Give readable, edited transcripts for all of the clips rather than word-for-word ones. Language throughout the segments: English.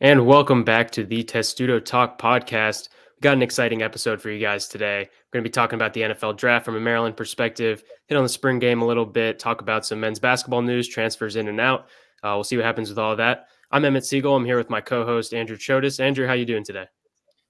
And welcome back to the Testudo Talk Podcast. We got an exciting episode for you guys today. We're going to be talking about the NFL draft from a Maryland perspective, hit on the spring game a little bit, talk about some men's basketball news, transfers in and out. We'll see what happens with all of that. I'm Emmett Siegel. I'm here with my co-host Andrew Chodes. Andrew, how you doing today?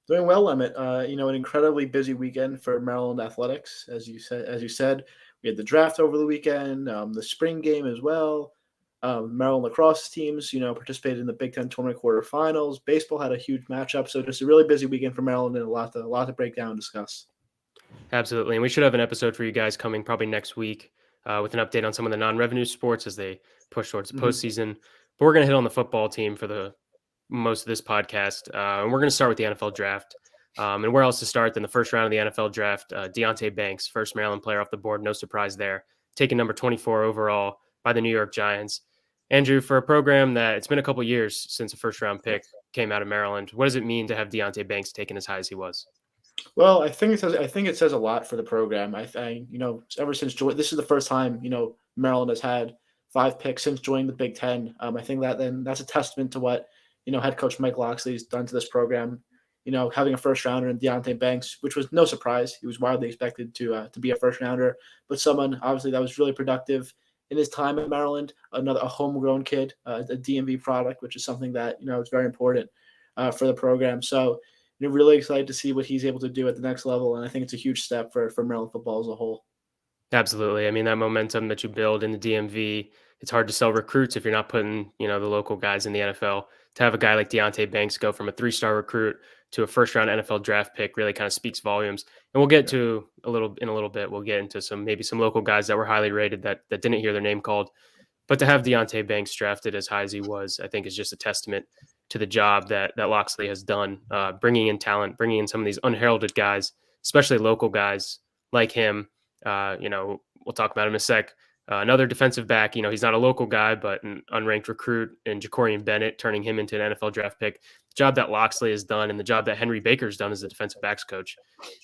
Doing well, Emmett. An incredibly busy weekend for Maryland athletics, as you said, we had the draft over the weekend, the spring game as well. Maryland lacrosse teams, participated in the Big Ten tournament quarterfinals. Baseball had a huge matchup, so just a really busy weekend for Maryland and a lot to break down and discuss. Absolutely. And we should have an episode for you guys coming probably next week with an update on some of the non-revenue sports as they push towards the postseason. But we're going to hit on the football team for the most of this podcast. And we're going to start with the NFL draft. And where else to start than the first round of the NFL draft? Deonte Banks, first Maryland player off the board. No surprise there. Taken number 24 overall by the New York Giants. Andrew, for a program that it's been a couple years since a first round pick came out of Maryland, what does it mean to have Deonte Banks taken as high as he was? Well, I think it says a lot for the program. Ever since this is the first time Maryland has had 5 picks since joining the Big Ten. I think that's a testament to what head coach Mike Locksley's done to this program. Having a first rounder in Deonte Banks, which was no surprise. He was widely expected to be a first rounder, but someone obviously that was really productive in his time at Maryland. A homegrown kid, a DMV product, which is something that is very important for the program. So really excited to see what he's able to do at the next level, and I think it's a huge step for Maryland football as a whole. Absolutely. I mean, that momentum that you build in the DMV, it's hard to sell recruits if you're not putting, the local guys in the NFL. To have a guy like Deonte Banks go from a 3-star recruit to a first-round NFL draft pick really kind of speaks volumes. And we'll get to a little bit. We'll get into maybe some local guys that were highly rated that didn't hear their name called. But to have Deonte Banks drafted as high as he was, I think is just a testament to the job that Loxley has done, bringing in talent, bringing in some of these unheralded guys, especially local guys like him. We'll talk about him in a sec. Another defensive back, he's not a local guy, but an unranked recruit in Jacorian Bennett, turning him into an NFL draft pick. The job that Loxley has done and the job that Henry Baker's done as a defensive backs coach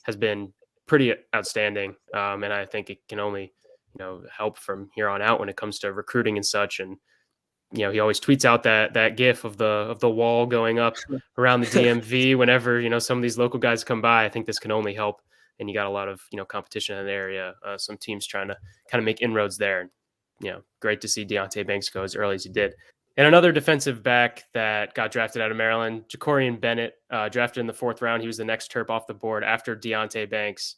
has been pretty outstanding. And I think it can only, help from here on out when it comes to recruiting and such. And, he always tweets out that gif of the wall going up around the DMV whenever, some of these local guys come by. I think this can only help. And you got a lot of competition in the area. Some teams trying to kind of make inroads there. Great to see Deonte Banks go as early as he did. And another defensive back that got drafted out of Maryland, Jacorian Bennett, drafted in the 4th round. He was the next Terp off the board after Deonte Banks.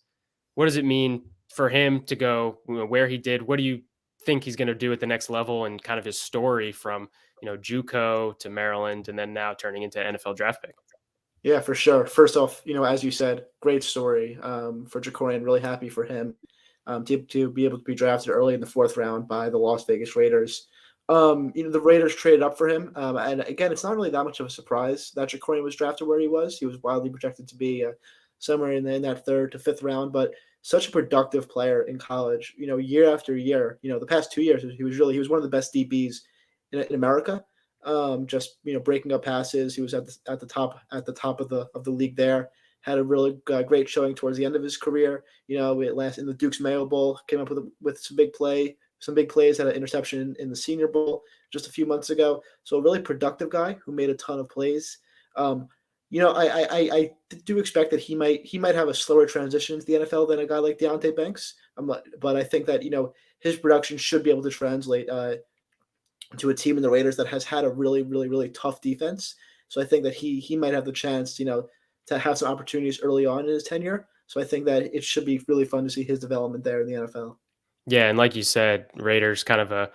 What does it mean for him to go where he did? What do you think he's going to do at the next level, and kind of his story from JUCO to Maryland and then now turning into NFL draft pick? Yeah, for sure. First off, as you said, great story for Jacorian. Really happy for him to be able to be drafted early in the 4th round by the Las Vegas Raiders. The Raiders traded up for him, and again, it's not really that much of a surprise that Jacorian was drafted where he was. He was widely projected to be somewhere in that 3rd to 5th round, but such a productive player in college. Year after year. The past 2 years, he was one of the best DBs in America. Just breaking up passes. He was at the top of the league there. Had a really great showing towards the end of his career. It last in the Duke's Mayo Bowl, came up with some big plays. Had an interception in the Senior Bowl just a few months ago. So a really productive guy who made a ton of plays. I do expect that he might have a slower transition into the NFL than a guy like Deonte Banks. But I think that his production should be able to translate to a team in the Raiders that has had a really, really, really tough defense. So I think that he might have the chance, to have some opportunities early on in his tenure. So I think that it should be really fun to see his development there in the NFL. Yeah, and like you said, Raiders kind of a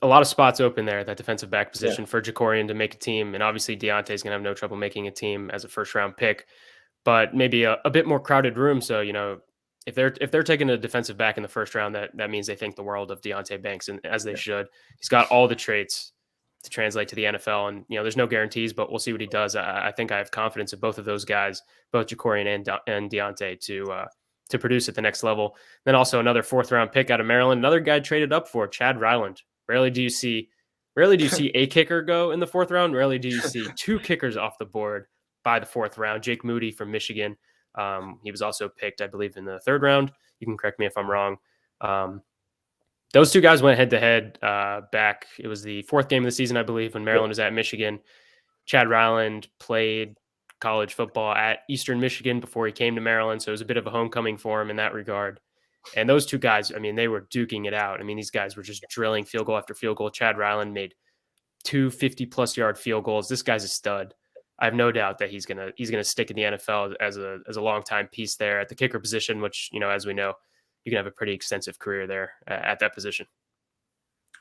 lot of spots open there at that defensive back Yeah. position for Jacorian to make a team, and obviously Deonte's gonna have no trouble making a team as a 1st round pick, but maybe a bit more crowded room. So if they're taking a defensive back in the 1st round, that means they think the world of Deonte Banks, and as they should. He's got all the traits to translate to the NFL, and there's no guarantees, but we'll see what he does. I think I have confidence in both of those guys, both Jacorian and Deonte, to produce at the next level. Then also another 4th round pick out of Maryland, another guy traded up for, Chad Ryland. Rarely do you see a kicker go in the 4th round. Rarely do you see 2 kickers off the board by the 4th round. Jake Moody from Michigan. He was also picked, I believe, in the 3rd round. You can correct me if I'm wrong. Those 2 guys went head to head back. It was the 4th game of the season, I believe, when Maryland was at Michigan. Chad Ryland played college football at Eastern Michigan before he came to Maryland, so it was a bit of a homecoming for him in that regard. And those two guys, I mean, they were duking it out. I mean, these guys were just drilling field goal after field goal. Chad Ryland made two 50-plus yard field goals. This guy's a stud. I have no doubt that he's gonna stick in the NFL as a long time piece there at the kicker position, which, as we know, you can have a pretty extensive career there at that position.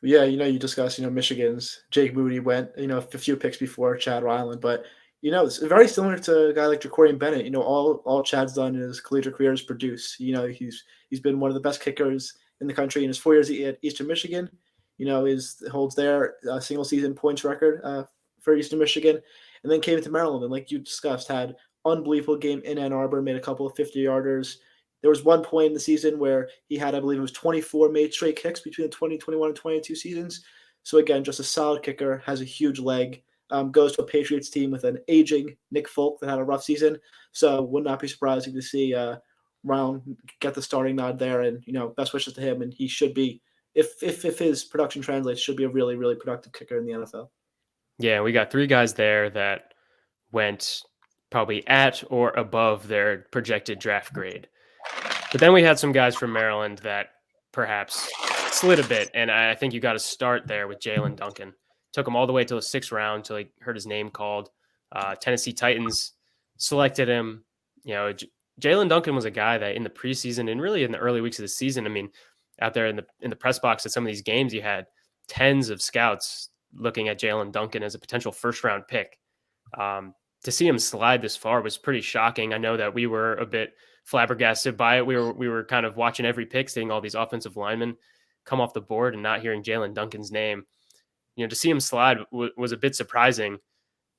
Yeah, you discussed, Michigan's Jake Moody went, a few picks before Chad Ryland, but it's very similar to a guy like Jacorian Bennett. All Chad's done in his collegiate career is produce. He's been one of the best kickers in the country in his 4 years at Eastern Michigan. Holds their single season points record for Eastern Michigan, and then came to Maryland and, like you discussed, had unbelievable game in Ann Arbor, made a couple of 50-yarders. There was one point in the season where he had, I believe it was 24 made straight kicks between the 2021 and 22 seasons. So again, just a solid kicker, has a huge leg, goes to a Patriots team with an aging Nick Folk that had a rough season. So would not be surprising to see Brown get the starting nod there, and best wishes to him. And he should be, if his production translates, should be a really, really productive kicker in the NFL. Yeah, we got three guys there that went probably at or above their projected draft grade. But then we had some guys from Maryland that perhaps slid a bit, and I think you got to start there with Jalen Duncan. Took him all the way to the 6th round until he heard his name called. Tennessee Titans selected him. Jalen Duncan was a guy that in the preseason and really in the early weeks of the season, I mean, out there in the press box at some of these games, you had tens of scouts looking at Jalen Duncan as a potential first-round pick. To see him slide this far was pretty shocking. I know that we were a bit flabbergasted by it. We were kind of watching every pick, seeing all these offensive linemen come off the board and not hearing Jalen Duncan's name. To see him slide was a bit surprising.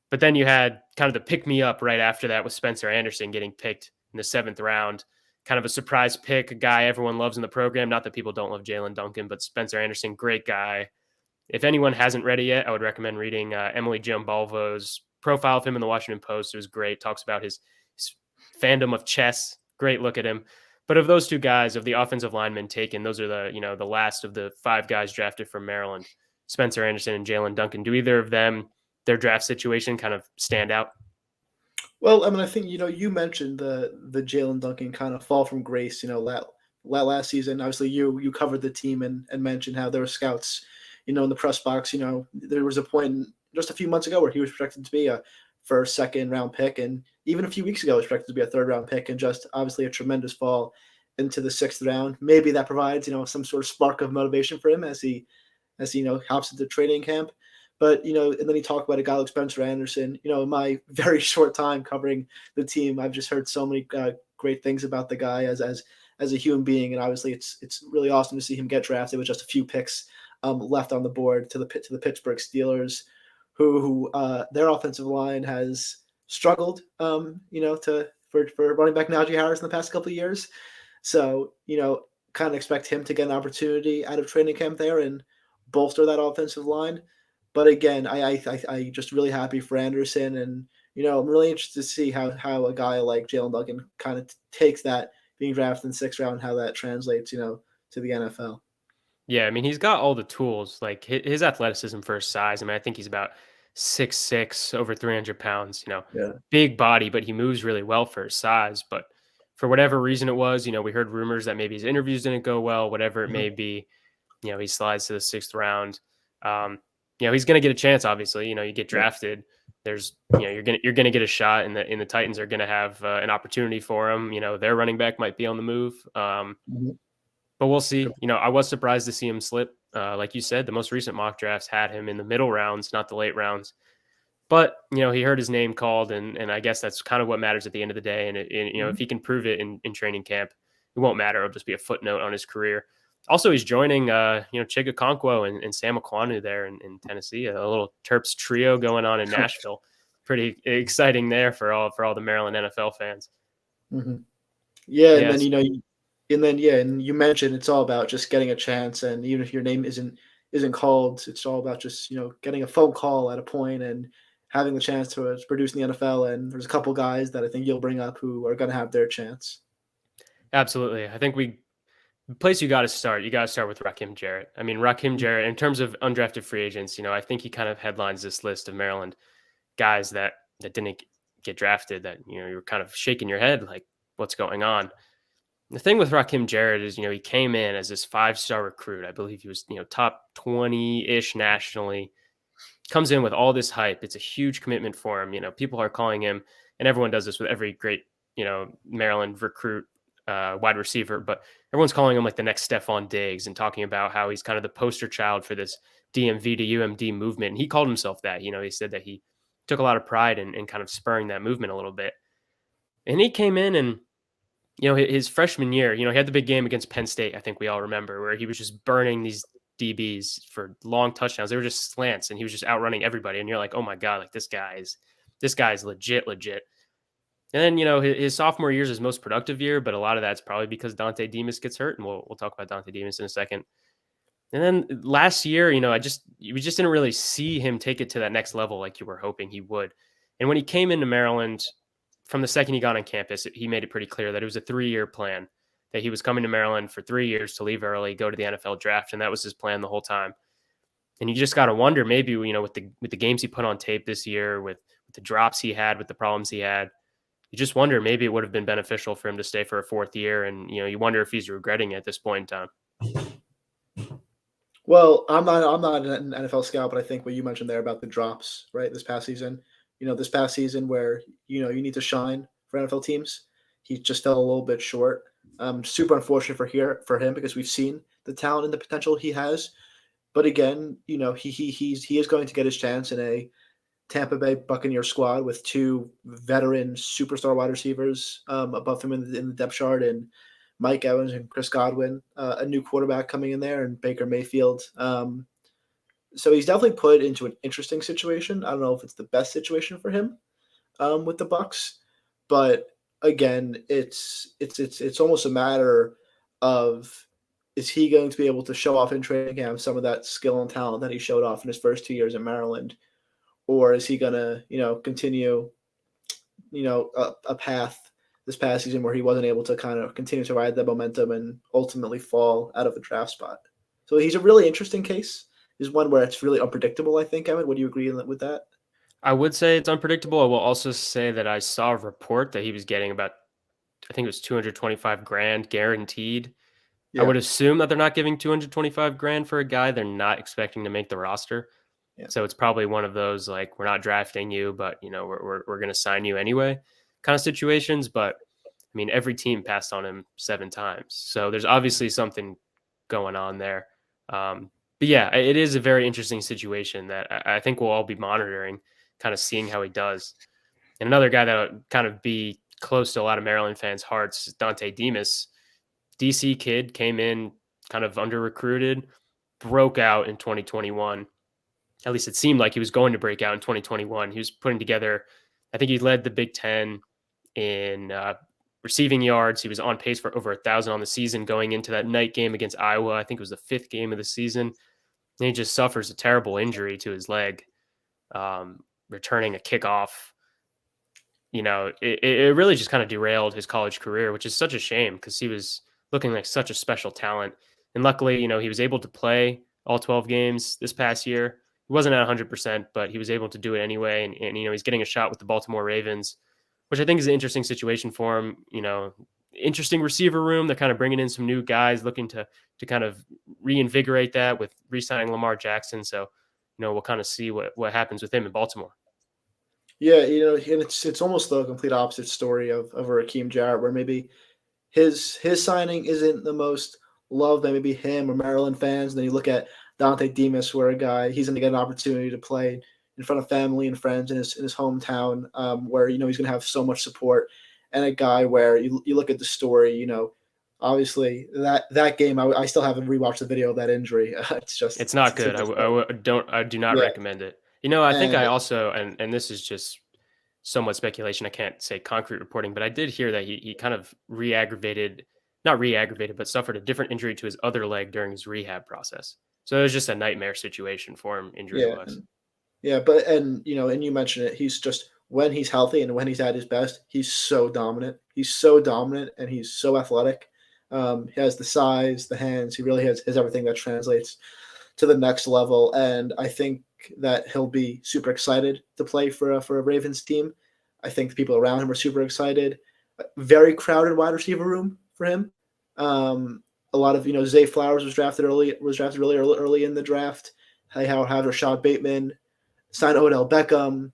But then you had kind of the pick me up right after that with Spencer Anderson getting picked in the 7th round. Kind of a surprise pick, a guy everyone loves in the program. Not that people don't love Jalen Duncan, but Spencer Anderson, great guy. If anyone hasn't read it yet, I would recommend reading Emily Giambalvo's profile of him in the Washington Post. It was great. Talks about his fandom of chess. Great look at him. But of those two guys, of the offensive linemen taken, those are the last of the 5 guys drafted from Maryland, Spencer Anderson and Jalen Duncan. Do either of them, their draft situation kind of stand out? Well, I mean, I think, you mentioned the Jalen Duncan kind of fall from grace, last season. Obviously, you covered the team and mentioned how there were scouts, in the press box. There was a point just a few months ago where he was projected to be a first, 2nd round pick. And even a few weeks ago, he was projected to be a 3rd round pick, and just obviously a tremendous fall into the 6th round. Maybe that provides, some sort of spark of motivation for him as he hops into training camp. But, and then you talk about a guy like Spencer Anderson. In my very short time covering the team, I've just heard so many great things about the guy as a human being. And obviously it's really awesome to see him get drafted with just a few picks left on the board to the Pittsburgh Steelers, who their offensive line has struggled, for running back Najee Harris in the past couple of years. So, kind of expect him to get an opportunity out of training camp there and bolster that offensive line. But again, I just really happy for Anderson, and I'm really interested to see how a guy like Jalen Duncan kind of takes that being drafted in the 6th round, how that translates, to the NFL. Yeah, I mean, he's got all the tools, like his athleticism for his size. I mean, I think he's about 6'6", over 300 pounds, Yeah. big body, but he moves really well for his size. But for whatever reason it was, we heard rumors that maybe his interviews didn't go well, whatever it may be, he slides to the 6th round. He's going to get a chance, obviously. You get drafted. There's, you're going to get a shot, and the Titans are going to have an opportunity for him. Their running back might be on the move. But we'll see. I was surprised to see him slip. Like you said, the most recent mock drafts had him in the middle rounds, not the late rounds. But, he heard his name called, and I guess that's kind of what matters at the end of the day. And, if he can prove it in training camp, it won't matter. It'll just be a footnote on his career. Also, he's joining, Chig Okonkwo and Sam Aquanu there in Tennessee, a little Terps trio going on in Nashville. Pretty exciting there for all the Maryland NFL fans. Mm-hmm. Yeah, and then, and you mentioned it's all about just getting a chance, and even if your name isn't called, it's all about just getting a phone call at a point and having the chance to produce in the NFL. And there's a couple guys that I think you'll bring up who are going to have their chance. Absolutely, I think the place you got to start with Rakim Jarrett. I mean, Rakim Jarrett, in terms of undrafted free agents, I think he kind of headlines this list of Maryland guys that didn't get drafted that, you're kind of shaking your head like, what's going on? The thing with Rakim Jarrett is, he came in as this 5-star recruit. I believe he was, top 20-ish nationally. Comes in with all this hype. It's a huge commitment for him. People are calling him, and everyone does this with every great, Maryland recruit, wide receiver, but everyone's calling him like the next Stephon Diggs and talking about how he's kind of the poster child for this DMV to UMD movement. And he called himself that. He said that he took a lot of pride in kind of spurring that movement a little bit. And he came in and, his freshman year, he had the big game against Penn State, I think we all remember, where he was just burning these DBs for long touchdowns. They were just slants, and he was just outrunning everybody. And you're like, oh my God, like this guy is legit. And then, his sophomore year is his most productive year, but a lot of that's probably because Dante Demas gets hurt, and we'll talk about Dante Demas in a second. And then last year, we just didn't really see him take it to that next level like you were hoping he would. And when he came into Maryland, from the second he got on campus, he made it pretty clear that it was a 3-year plan, that he was coming to Maryland for 3 years to leave early, go to the NFL draft, and that was his plan the whole time. And you just got to wonder, maybe, with the games he put on tape this year, with the drops he had, with the problems he had, you just wonder maybe it would have been beneficial for him to stay for a 4th year. And, you wonder if he's regretting it at this point in time. Well, I'm not an NFL scout, but I think what you mentioned there about the drops, right, this past season, where, you need to shine for NFL teams, he just fell a little bit short. Super unfortunate for him because we've seen the talent and the potential he has. But again, he is going to get his chance in a Tampa Bay Buccaneer squad with 2 veteran superstar wide receivers above him in the depth chart, and Mike Evans and Chris Godwin, a new quarterback coming in there, and Baker Mayfield. So he's definitely put into an interesting situation. I don't know if it's the best situation for him with the Bucs, but again, it's almost a matter of, is he going to be able to show off in training camp some of that skill and talent that he showed off in his first 2 years in Maryland, or is he gonna continue a path this past season where he wasn't able to kind of continue to ride that momentum and ultimately fall out of the draft spot? So he's a really interesting case. Is one where it's really unpredictable, I think, Emmett. Would you agree with that? I would say it's unpredictable. I will also say that I saw a report that he was getting about, I think it was 225 grand guaranteed. Yeah. I would assume that they're not giving 225 grand for a guy they're not expecting to make the roster. Yeah. So it's probably one of those, like, we're not drafting you, but we're going to sign you anyway kind of situations. But I mean, every team passed on him 7 times. So there's obviously something going on there. But yeah, it is a very interesting situation that I think we'll all be monitoring, kind of seeing how he does. And another guy that would kind of be close to a lot of Maryland fans' hearts is Dante Demas. DC kid, came in kind of under-recruited, broke out in 2021. At least it seemed like he was going to break out in 2021. He was putting together, I think he led the Big Ten in receiving yards. He was on pace for over 1,000 on the season going into that night game against Iowa. I think it was the 5th game of the season. And he just suffers a terrible injury to his leg, returning a kickoff. It really just kind of derailed his college career, which is such a shame because he was looking like such a special talent. And luckily, he was able to play all 12 games this past year. He wasn't at 100%, but he was able to do it anyway. And he's getting a shot with the Baltimore Ravens, which I think is an interesting situation for him. Interesting receiver room. They're kind of bringing in some new guys, looking to kind of reinvigorate that with re-signing Lamar Jackson. So, we'll kind of see what happens with him in Baltimore. Yeah, and it's almost the complete opposite story of a Rakim Jarrett, where maybe his signing isn't the most loved by maybe him or Maryland fans. And then you look at Dante Demas, where he's going to get an opportunity to play in front of family and friends in his hometown, where he's going to have so much support. And a guy where you look at the story, obviously that game, I still haven't rewatched the video of that injury. It's not good. I do not recommend it. I think I also, and this is just somewhat speculation, I can't say concrete reporting, but I did hear that he kind of not re-aggravated, but suffered a different injury to his other leg during his rehab process. So it was just a nightmare situation for him injury-wise. Yeah, but and you mentioned it, he's just, when he's healthy and when he's at his best, he's so dominant. He's so dominant and he's so athletic. He has the size, the hands. He really has everything that translates to the next level. And I think that he'll be super excited to play for a Ravens team. I think the people around him are super excited. Very crowded wide receiver room for him. A lot of Zay Flowers was drafted early in the draft. They have Rashad Bateman, signed Odell Beckham.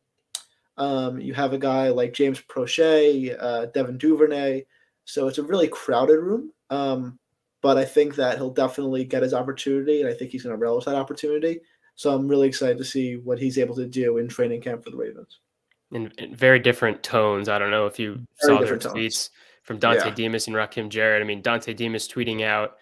You have a guy like James Prochet, Devin Duvernay. So it's a really crowded room. But I think that he'll definitely get his opportunity, and I think he's going to relish that opportunity. So I'm really excited to see what he's able to do in training camp for the Ravens. In very different tones. I don't know if you Very saw their different tones. tweets from Dante Yeah. Demas and Rakim Jarrett. I mean, Dante Demas tweeting out,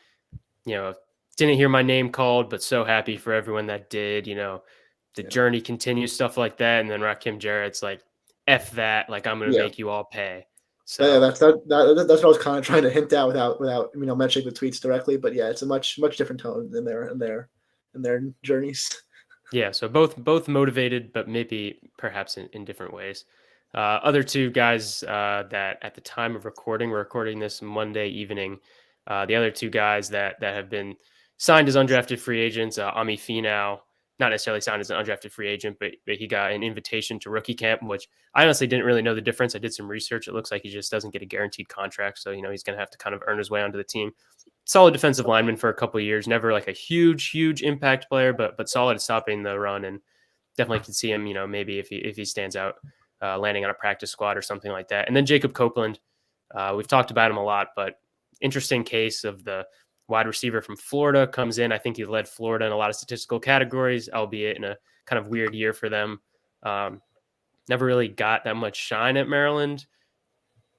didn't hear my name called, but so happy for everyone that did. The journey continues, stuff like that. And then Rakim Jarrett's like, F that, like I'm going to make you all pay. So yeah, that's what I was kind of trying to hint at without mentioning the tweets directly. But yeah, it's a much different tone in their journeys. Yeah, so both motivated, but maybe perhaps in different ways. Other two guys that at the time of recording, we're recording this Monday evening. The other two guys that have been signed as undrafted free agents, Ami Finau, not necessarily signed as an undrafted free agent, but he got an invitation to rookie camp, which I honestly didn't really know the difference. I did some research. It looks like he just doesn't get a guaranteed contract. So, he's going to have to kind of earn his way onto the team. Solid defensive lineman for a couple of years, never like a huge impact player, but solid at stopping the run, and definitely can see him, maybe if he stands out, landing on a practice squad or something like that. And then Jacob Copeland, we've talked about him a lot, but interesting case of the wide receiver from Florida comes in. I think he led Florida in a lot of statistical categories, albeit in a kind of weird year for them. Never really got that much shine at Maryland.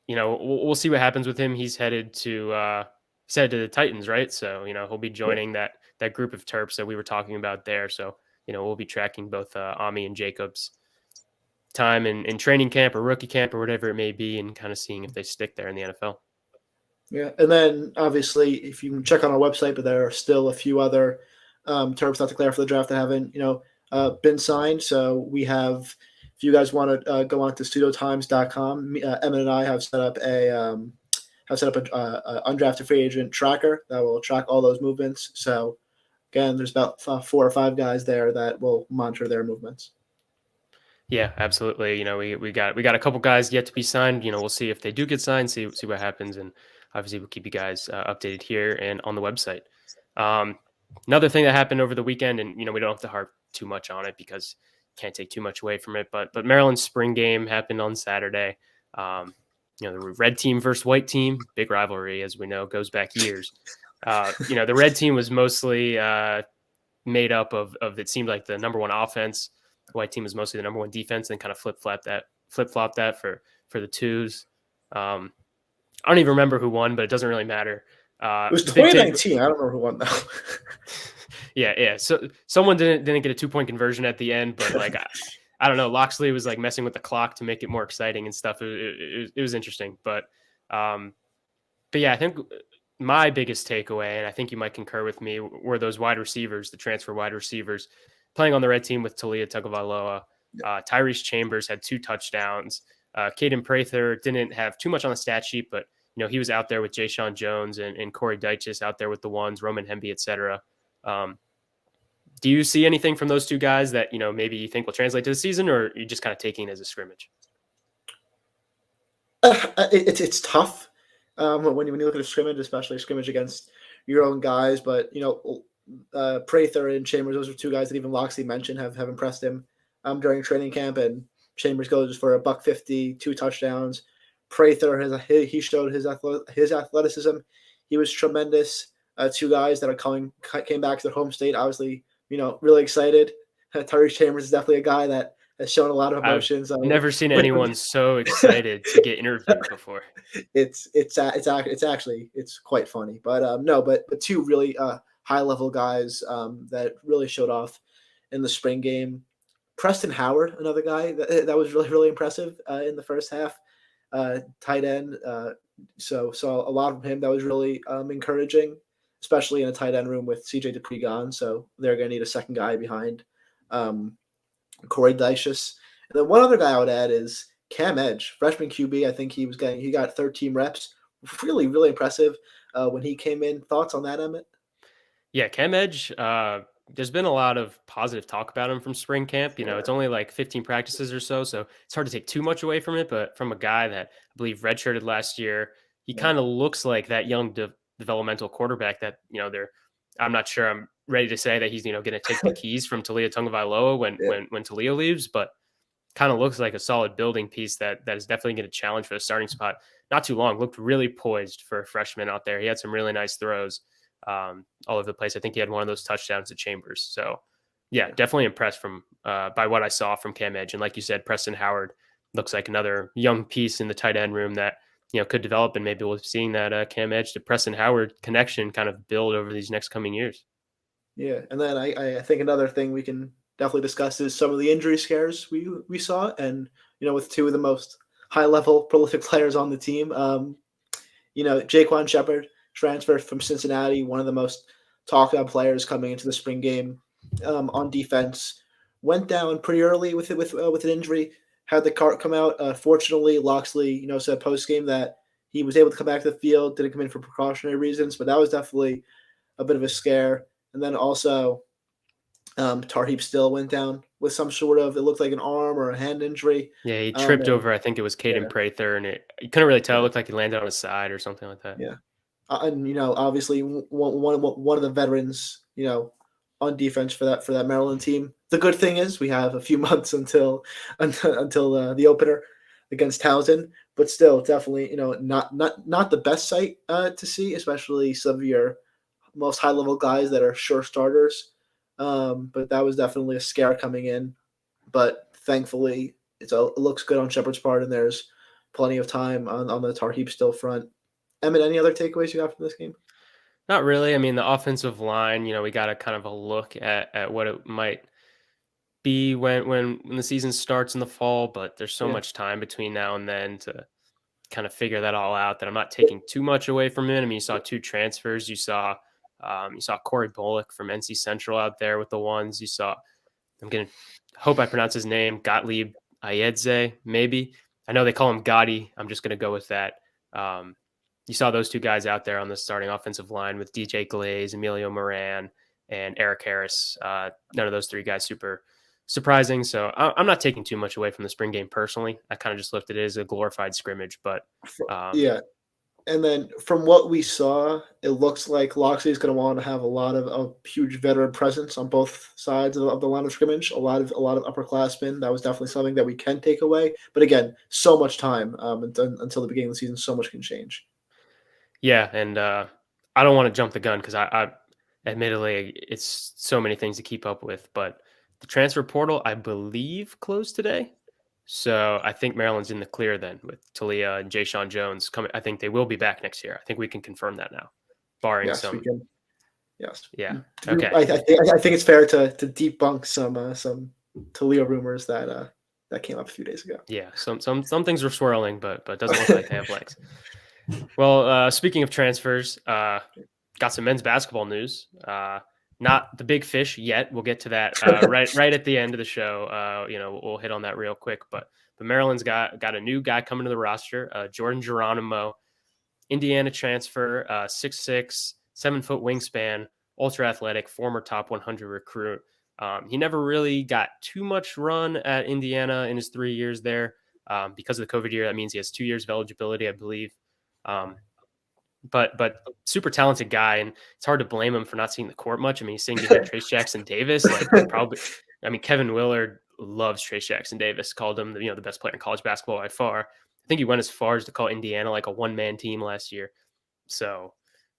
We'll see what happens with him. He's headed to the Titans, right? So, he'll be joining that group of Terps that we were talking about there. So, we'll be tracking both Ami and Jacob's time in training camp or rookie camp or whatever it may be, and kind of seeing if they stick there in the NFL. Yeah, and then obviously, if you can check on our website, but there are still a few other Terps not declared for the draft that haven't, been signed. So we have, if you guys want to go on to testudotimes.com, Emmett and I have set up a undrafted free agent tracker that will track all those movements. So again, there's about 4 or 5 guys there that will monitor their movements. Yeah, absolutely. We got a couple guys yet to be signed. We'll see if they do get signed, see what happens, and obviously we'll keep you guys updated here and on the website. Another thing that happened over the weekend, and we don't have to harp too much on it because can't take too much away from it. But Maryland's spring game happened on Saturday. The red team versus white team, big rivalry, as we know, goes back years. The red team was mostly made up of it seemed like the number one offense. The white team was mostly the number one defense, and kind of flip-flopped that for the twos. I don't even remember who won, but it doesn't really matter. It was 2019. I don't remember who won though. Yeah. So someone didn't get a 2-point conversion at the end, but like I don't know. Loxley was like messing with the clock to make it more exciting and stuff. It was interesting, but yeah, I think my biggest takeaway, and I think you might concur with me, were those wide receivers, the transfer wide receivers playing on the red team with Talia Tagovailoa. Tyrese Chambers had 2 touchdowns. Caden Prather didn't have too much on the stat sheet, but he was out there with Jay Sean Jones and Corey Dyches out there with the ones, Roman Hemby, etc. Do you see anything from those two guys that maybe you think will translate to the season, or are you just kind of taking it as a scrimmage? It's tough when you look at a scrimmage, especially a scrimmage against your own guys. But Prather and Chambers, those are 2 guys that even Loxley mentioned have impressed him during training camp. And Chambers goes for $150, 2 touchdowns. Prather he showed his athleticism. He was tremendous. 2 guys that came back to their home state, obviously, really excited. Tyrese Chambers is definitely a guy that has shown a lot of emotions. I've never seen anyone so excited to get interviewed before. It's quite funny, but no, but 2 really high level guys that really showed off in the spring game. Preston Howard, another guy that was really impressive in the first half. Tight end, so a lot from him that was really encouraging, especially in a tight end room with CJ Dupree gone. So they're going to need a second guy behind Corey Dyches. And then one other guy I would add is Cam Edge, freshman QB. I think he got 13 reps. Really impressive when he came in. Thoughts on that, Emmett? Yeah, Cam Edge, there's been a lot of positive talk about him from spring camp. You know, Yeah. it's only like 15 practices or so it's hard to take too much away from it. But from a guy that I believe redshirted last year, he Yeah. kind of looks like that young developmental quarterback that I'm not sure I'm ready to say that he's going to take the keys from Talia Tungavailoa Yeah. when Talia leaves, but kind of looks like a solid building piece that is definitely going to challenge for the starting spot. Not too long, looked really poised for a freshman out there. He had some really nice throws all over the place. I think he had one of those touchdowns to Chambers. So, yeah, Yeah. definitely impressed from by what I saw from Cam Edge. And like you said, Preston Howard looks like another young piece in the tight end room that could develop, and maybe we'll be seeing that Cam Edge to Preston Howard connection kind of build over these next coming years. Yeah. And then I think another thing we can definitely discuss is some of the injury scares we saw, and with two of the most high level prolific players on the team. Jaquan Shepard transferred from Cincinnati, one of the most talked about players coming into the spring game on defense, went down pretty early with an injury. Had the cart come out. Fortunately, Loxley, said post game that he was able to come back to the field. Didn't come in for precautionary reasons, but that was definitely a bit of a scare. And then also, Tarheeb still went down with some sort of, it looked like an arm or a hand injury. Yeah, he tripped And over, I think it was yeah, Caden Prather, and you couldn't really tell. It yeah, looked like he landed on his side or something like that. yeah. And obviously one of the veterans, on defense for that Maryland team. The good thing is we have a few months until the opener against Towson, but still definitely not the best sight to see, especially some of your most high level guys that are sure starters. But that was definitely a scare coming in. But thankfully, it looks good on Shepard's part, and there's plenty of time on the Tarheeb still front. Emmett, any other takeaways you got from this game? Not really. I mean, the offensive line, we got a kind of a look at what it might be when the season starts in the fall, but there's so Yeah, much time between now and then to kind of figure that all out that I'm not taking too much away from it. I mean, you saw two transfers. You saw Corey Bullock from NC Central out there with the ones. You saw, I'm gonna hope I pronounce his name, Gottlieb Ayedze, maybe. I know they call him Gotti. I'm just gonna go with that. Um, you saw those two guys out there on the starting offensive line with DJ Glaze, Emilio Moran, and Eric Harris. None of those three guys super surprising. So I'm not taking too much away from the spring game personally. I kind of just looked at it as a glorified scrimmage, but yeah. And then from what we saw, it looks like Loxley is going to want to have a lot of a huge veteran presence on both sides of the line of scrimmage. A lot of upperclassmen. That was definitely something that we can take away. But again, so much time until the beginning of the season. So much can change. yeah, and I don't want to jump the gun because I admittedly it's so many things to keep up with, but the transfer portal I believe closed today. So I think Maryland's in the clear then with Talia and Jay Sean Jones coming. I think they will be back next year. I think we can confirm that now, barring Yes, we some. can. Yes. Yeah. Okay. I think it's fair to debunk some Toledo rumors that came up a few days ago. Yeah. Some things are swirling, but it doesn't look like they have legs. Well, speaking of transfers, got some men's basketball news. Not the big fish yet. We'll get to that right at the end of the show. We'll hit on that real quick. But Maryland's got a new guy coming to the roster, Jordan Geronimo, Indiana transfer, 6'6", 7-foot wingspan, ultra athletic, former top 100 recruit. He never really got too much run at Indiana in his 3 years there because of the COVID year. That means he has 2 years of eligibility, I believe. But super talented guy, and it's hard to blame him for not seeing the court much. I mean, he's sitting behind Trace Jackson Davis, probably. I mean, Kevin Willard loves Trace Jackson Davis, called him the best player in college basketball by far. I think he went as far as to call Indiana like a one-man team last year. So,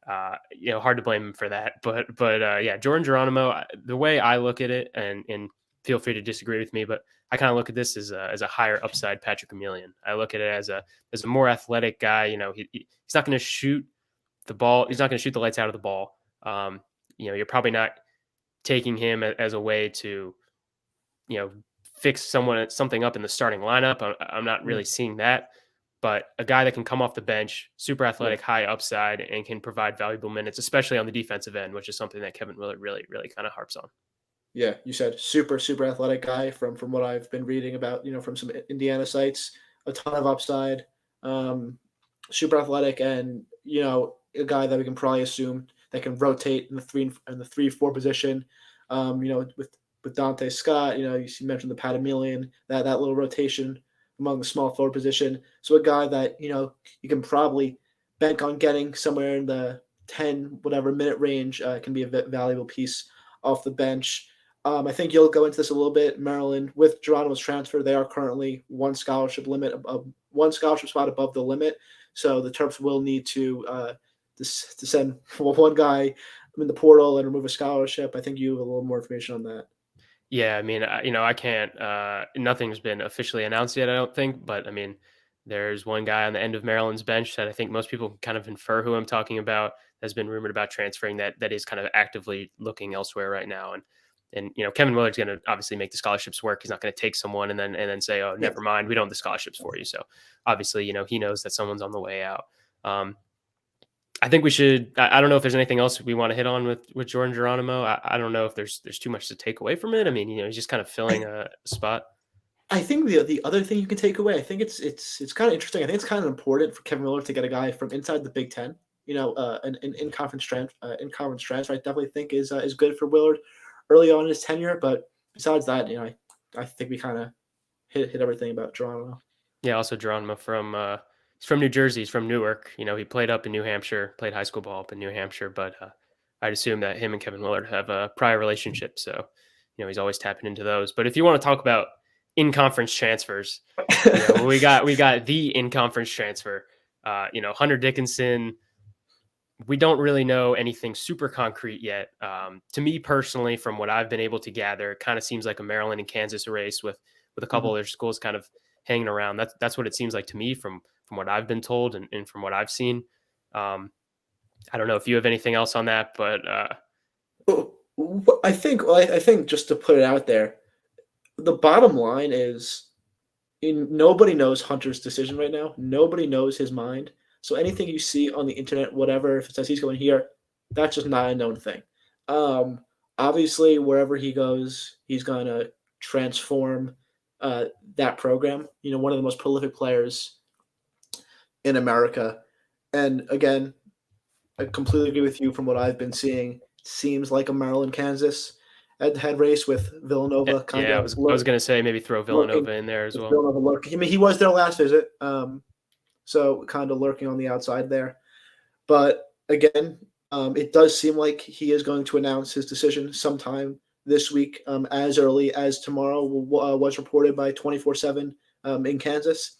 hard to blame him for that. But yeah, Jordan Geronimo, the way I look at it, and feel free to disagree with me, but I kind of look at this as a higher upside Patrick Emilion. I look at it as a more athletic guy. He's not going to shoot the ball. He's not going to shoot the lights out of the ball. You're probably not taking him as a way to, fix something up in the starting lineup. I'm not really seeing that, but a guy that can come off the bench, super athletic, high upside, and can provide valuable minutes, especially on the defensive end, which is something that Kevin Willard really, really kind of harps on. Yeah, you said super athletic guy from what I've been reading about, from some Indiana sites, a ton of upside, super athletic, and a guy that we can probably assume that can rotate in the 3-4 position. With Dante Scott, you mentioned the Pat Emilion, that little rotation among the small forward position. So a guy that you can probably bank on getting somewhere in the 10 whatever minute range can be a valuable piece off the bench. I think you'll go into this a little bit. Maryland, with Geronimo's transfer, they are currently one scholarship spot above the limit. So the Terps will need to send one guy in the portal and remove a scholarship. I think you have a little more information on that. Yeah, I mean, I can't. Nothing's been officially announced yet, I don't think. But I mean, there's one guy on the end of Maryland's bench that I think most people can kind of infer who I'm talking about. Has been rumored about transferring. That is kind of actively looking elsewhere right now. And Kevin Willard's going to obviously make the scholarships work. He's not going to take someone and then say, oh, never mind, we don't have the scholarships for you. So obviously, he knows that someone's on the way out. I think we should. I don't know if there's anything else we want to hit on with Jordan Geronimo. I don't know if there's too much to take away from it. I mean, he's just kind of filling a spot. I think the other thing you can take away, I think it's kind of interesting. I think it's kind of important for Kevin Miller to get a guy from inside the Big Ten. An in conference transfer. I definitely think is good for Willard early on in his tenure. But besides that, I think we kind of hit everything about Geronimo. Yeah, also Geronimo he's from New Jersey. He's from Newark. He played up in New Hampshire, played high school ball up in New Hampshire. But I'd assume that him and Kevin Willard have a prior relationship. So, he's always tapping into those. But if you want to talk about in-conference transfers, we got the in-conference transfer. Hunter Dickinson. We don't really know anything super concrete yet. To me personally, from what I've been able to gather, it kind of seems like a Maryland and Kansas race with a couple other schools kind of hanging around. That's what it seems like to me from what I've been told and from what I've seen. I don't know if you have anything else on that, but I think just to put it out there, the bottom line is nobody knows Hunter's decision right now. Nobody knows his mind. So anything you see on the internet, whatever, if it says he's going here, that's just not a known thing. Obviously, wherever he goes, he's going to transform that program. One of the most prolific players in America. And again, I completely agree with you from what I've been seeing. Seems like a Maryland, Kansas head-to-head race with Villanova. I was going to say maybe throw Villanova in there as well. Villanova lurking. I mean, he was there last visit. So kind of lurking on the outside there. But again, it does seem like he is going to announce his decision sometime this week, as early as tomorrow was reported by 24/7 in Kansas.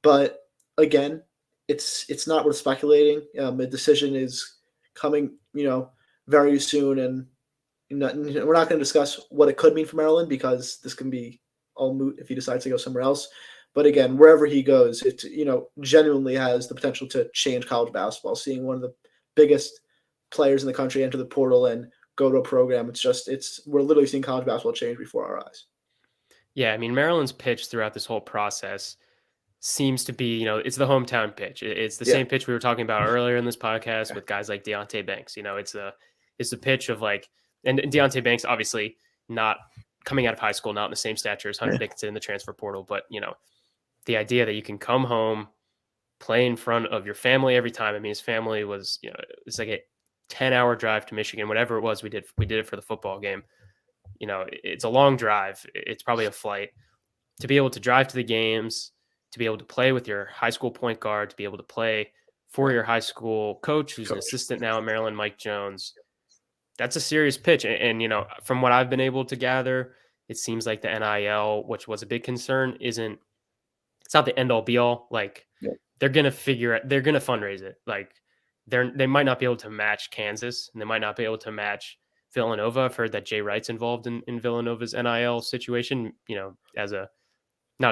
But again, it's not worth speculating. The decision is coming, very soon, and we're not going to discuss what it could mean for Maryland because this can be all moot if he decides to go somewhere else. But again, wherever he goes, it genuinely has the potential to change college basketball. Seeing one of the biggest players in the country enter the portal and go to a program, we're literally seeing college basketball change before our eyes. Yeah, I mean, Maryland's pitch throughout this whole process seems to be, it's the hometown pitch. It's the same pitch we were talking about earlier in this podcast with guys like Deonte Banks. It's the pitch of like, and Deonte Banks obviously not coming out of high school, not in the same stature as Hunter Dickinson in the transfer portal, but the idea that you can come home, play in front of your family every time. I mean, his family was, it's like a 10-hour drive to Michigan, whatever it was. We did it for the football game. It's a long drive. It's probably a flight to be able to drive to the games, to be able to play with your high school point guard, to be able to play for your high school coach, who's an assistant now at Maryland, Mike Jones. That's a serious pitch. And from what I've been able to gather, it seems like the NIL, which was a big concern, it's not the end all be all. Like they're going to fundraise it. Like they might not be able to match Kansas, and they might not be able to match Villanova. I've heard that Jay Wright's involved in Villanova's NIL situation, not as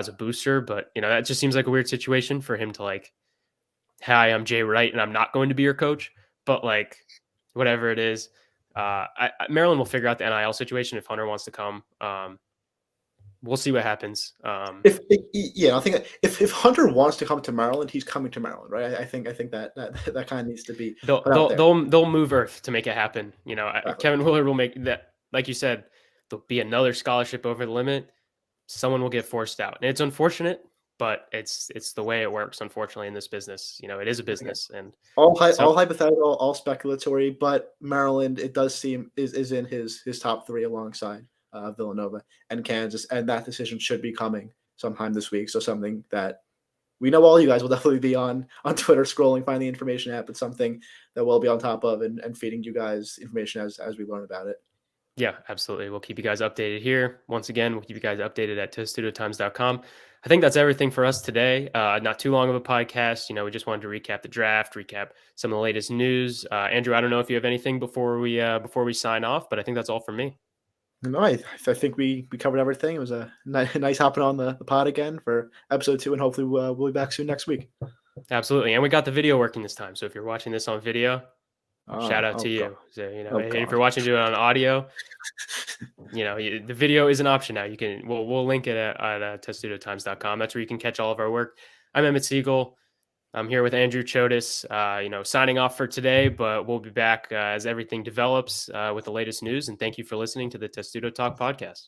a booster, but that just seems like a weird situation for him to like, hi, I'm Jay Wright and I'm not going to be your coach, but like whatever it is, Maryland will figure out the NIL situation if Hunter wants to come. We'll see what happens. I think if Hunter wants to come to Maryland, he's coming to Maryland, right? I think that kind of needs to be. They'll move earth to make it happen. Exactly. Kevin Willard will make that. Like you said, there'll be another scholarship over the limit. Someone will get forced out, and it's unfortunate. but it's the way it works, unfortunately, in this business. It is a business, and all so hypothetical, all speculatory, but Maryland, it does seem, is in his top three alongside Villanova and Kansas, and that decision should be coming sometime this week. So something that we know all you guys will definitely be on Twitter scrolling, find the information at, but something that we'll be on top of and feeding you guys information as we learn about it. yeah, absolutely. We'll keep you guys updated here. Once again, we'll keep you guys updated at testudotimes.com. I think that's everything for us today. Not too long of a podcast. We just wanted to recap the draft, recap some of the latest news. Andrew, I don't know if you have anything before we sign off, but I think that's all from me. No, I think we covered everything. It was a nice hopping on the pod again for episode 2, and hopefully we'll be back soon next week. Absolutely. And we got the video working this time. So if you're watching this on video, shout out to God. you. So, Oh, and if God. you're watching it on audio, the video is an option now. We'll link it at testudotimes.com. That's where you can catch all of our work. I'm Emmett Siegel. I'm here with Andrew Chodes, signing off for today, but we'll be back as everything develops with the latest news. And thank you for listening to the Testudo Talk Podcast.